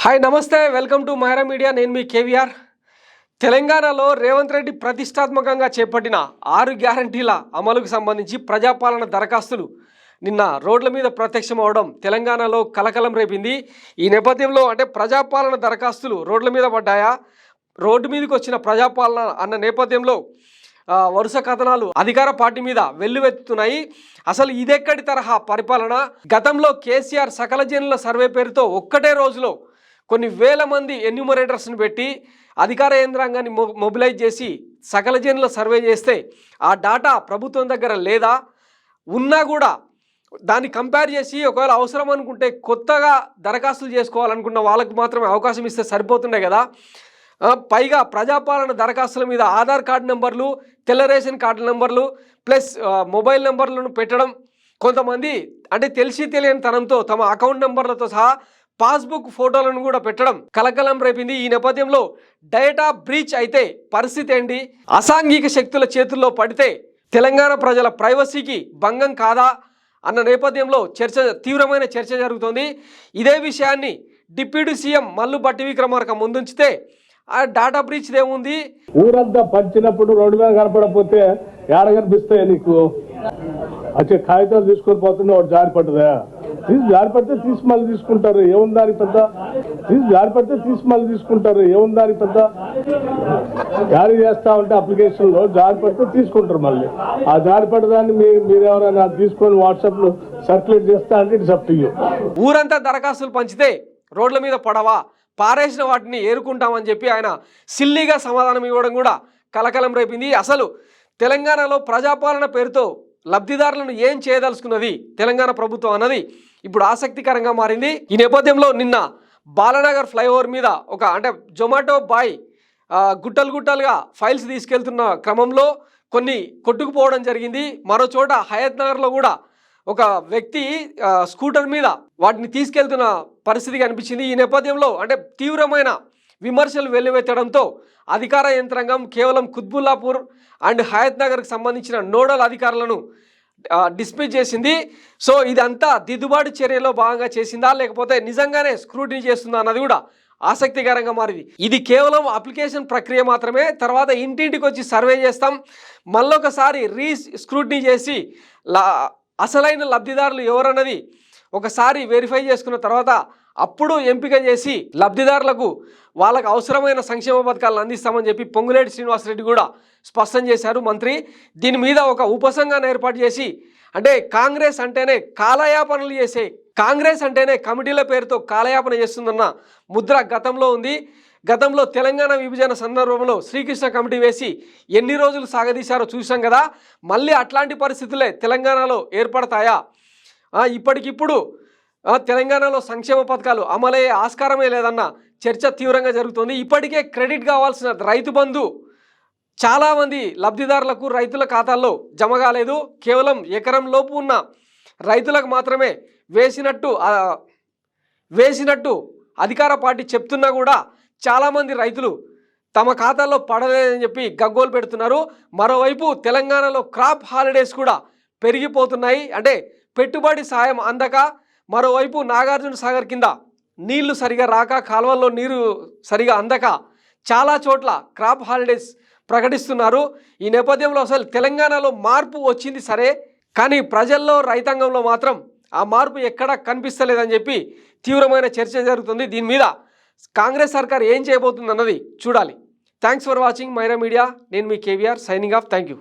Hi నమస్తే welcome to Myra media. నేను మీ కేవీఆర్. తెలంగాణలో రేవంత్ రెడ్డి ప్రతిష్టాత్మకంగా చేపట్టిన 6 గ్యారంటీల అమలుకు సంబంధించి ప్రజాపాలన దరఖాస్తులు నిన్న రోడ్ల మీద ప్రత్యక్షం అవడం తెలంగాణలో కలకలం రేపింది. ఈ నేపథ్యంలో ప్రజాపాలన దరఖాస్తులు రోడ్ల మీద పడ్డాయా, రోడ్డు మీదకి వచ్చిన ప్రజాపాలన అన్న నేపథ్యంలో వరుస కథనాలు అధికార పార్టీ మీద వెల్లువెత్తుతున్నాయి. అసలు ఇదెక్కడి తరహా పరిపాలన? గతంలో కేసీఆర్ సకల జనుల సర్వే పేరుతో ఒక్కటే రోజులో కొన్ని వేల మంది ఎన్యూమరేటర్స్ని పెట్టి అధికార యంత్రాంగాన్ని మొబిలైజ్ చేసి సకల జనుల సర్వే చేస్తే ఆ డాటా ప్రభుత్వం దగ్గర లేదా, ఉన్నా కూడా దాన్ని కంపేర్ చేసి ఒకవేళ అవసరం అనుకుంటే కొత్తగా దరఖాస్తులు చేసుకోవాలనుకున్న వాళ్ళకు మాత్రమే అవకాశం ఇస్తే సరిపోతుండే కదా. పైగా ప్రజాపాలన దరఖాస్తుల మీద ఆధార్ కార్డు నెంబర్లు, తెల్ల రేషన్ కార్డు నెంబర్లు ప్లస్ మొబైల్ నెంబర్లను పెట్టడం, కొంతమంది తెలిసి తెలియని తనంతో తమ అకౌంట్ నెంబర్లతో సహా పాస్బుక్ ఫోటోలను కూడా పెట్టడం కలకలం రేపింది. ఈ నేపథ్యంలో డేటా బ్రీచ్ అయితే పరిస్థితి ఏంటి? అసాంఘిక శక్తుల చేతుల్లో పడితే తెలంగాణ ప్రజల ప్రైవసీకి భంగం కాదా అన్న నేపథ్యంలో తీవ్రమైన చర్చ జరుగుతోంది. ఇదే విషయాన్ని డిప్యూటీ సీఎం మల్లు భట్టి విక్రమార్క ముందుంచితే ఆ డాటా బ్రీచ్ ఏముంది, ఊరంతా పంచినప్పుడు రోడ్డు మీద కనపడకపోతే ఏడ కనిపిస్తాయి నీకు? వచ్చే కాగితాలు తీసుకొని పోతుండే వాడు జారి పడ్డదా? జారి పడితే తీసి మళ్ళీ తీసుకుంటారు, ఏముందాని పెద్ద? జారి పడితే తీసి మళ్ళీ తీసుకుంటారు, ఏముందాని పెద్ద? జారీ చేస్తా ఉంటే అప్లికేషన్ లో జారి పడితే తీసుకుంటారు. మళ్ళీ ఆ జారి పడ్డదాన్ని మీరెవరైనా తీసుకొని వాట్సాప్ లో సర్క్యులేట్ చేస్తా అంటే ఇట్స్ అప్ టు యు. ఊరంతా దరఖాస్తులు పంచితే రోడ్ల మీద పడవా, పారేసిన వాటిని ఏరుకుంటామని చెప్పి ఆయన సిల్లీగా సమాధానం ఇవ్వడం కూడా కలకలం రేపింది. అసలు తెలంగాణలో ప్రజాపాలన పేరుతో లబ్ధిదారులను ఏం చేయదలుచుకున్నది తెలంగాణ ప్రభుత్వం అన్నది ఇప్పుడు ఆసక్తికరంగా మారింది. ఈ నేపథ్యంలో నిన్న బాలనగర్ ఫ్లైఓవర్ మీద ఒక జొమాటో బాయ్ గుట్టలుగా ఫైల్స్ తీసుకెళ్తున్న క్రమంలో కొన్ని కొట్టుకుపోవడం జరిగింది. మరో చోట హయత్ నగర్లో కూడా ఒక వ్యక్తి స్కూటర్ మీద వాటిని తీసుకెళ్తున్న పరిస్థితి కనిపించింది. ఈ నేపథ్యంలో తీవ్రమైన విమర్శలు వెల్లువెత్తడంతో అధికార యంత్రాంగం కేవలం కుత్బుల్లాపూర్ అండ్ హయత్ నగర్కి సంబంధించిన నోడల్ అధికారులను డిస్మిస్ చేసింది. సో ఇదంతా దిద్దుబాటు చర్యలో భాగంగా చేసిందా, లేకపోతే నిజంగానే స్క్రూటినీ చేస్తుందా అన్నది కూడా ఆసక్తికరంగా మారింది. ఇది కేవలం అప్లికేషన్ ప్రక్రియ మాత్రమే. తర్వాత ఇంటింటికి వచ్చి సర్వే చేస్తాం, మళ్ళొకసారి స్క్రూటినీ చేసి అసలైన లబ్ధిదారులు ఎవరన్నది ఒకసారి వెరిఫై చేసుకున్న తర్వాత అప్పుడు ఎంపిక చేసి లబ్ధిదారులకు వాళ్ళకు అవసరమైన సంక్షేమ పథకాలను అందిస్తామని చెప్పి పొంగులేటి శ్రీనివాసరెడ్డి కూడా స్పష్టం చేశారు మంత్రి. దీని మీద ఒక ఉపసంఘాన్ని ఏర్పాటు చేసి కాంగ్రెస్ అంటేనే కాలయాపనలు చేసే, కాంగ్రెస్ అంటేనే కమిటీల పేరుతో కాలయాపన చేస్తుందన్న ముద్ర గతంలో ఉంది. గతంలో తెలంగాణ విభజన సందర్భంలో శ్రీకృష్ణ కమిటీ వేసి ఎన్ని రోజులు సాగదీశారో చూసాం కదా. మళ్ళీ అట్లాంటి పరిస్థితులే తెలంగాణలో ఏర్పడతాయా? ఇప్పటికిప్పుడు తెలంగాణలో సంక్షేమ పథకాలు అమలయ్యే ఆస్కారమే లేదన్న చర్చ తీవ్రంగా జరుగుతుంది. ఇప్పటికే క్రెడిట్ కావాల్సిన రైతు బంధు చాలామంది లబ్ధిదారులకు రైతుల ఖాతాల్లో జమ కాలేదు. కేవలం ఎకరం లోపు ఉన్న రైతులకు మాత్రమే వేసినట్టు అధికార పార్టీ చెప్తున్నా కూడా చాలామంది రైతులు తమ ఖాతాల్లో పడలేదని చెప్పి గగ్గోలు పెడుతున్నారు. మరోవైపు తెలంగాణలో క్రాప్ హాలిడేస్ కూడా పెరిగిపోతున్నాయి. పెట్టుబడి సాయం అందక, మరోవైపు నాగార్జున సాగర్ కింద నీళ్లు సరిగా రాక, కాలువల్లో నీరు సరిగా అందక చాలా చోట్ల క్రాప్ హాలిడేస్ ప్రకటిస్తున్నారు. ఈ నేపథ్యంలో అసలు తెలంగాణలో మార్పు వచ్చింది సరే, కానీ ప్రజల్లో, రైతాంగంలో మాత్రం ఆ మార్పు ఎక్కడా కనిపిస్తలేదని చెప్పి తీవ్రమైన చర్చ జరుగుతుంది. దీని మీద కాంగ్రెస్ సర్కార్ ఏం చేయబోతుంది అన్నది చూడాలి. Thanks for watching Myra media. నేను మీ KVR, signing off. Thank you.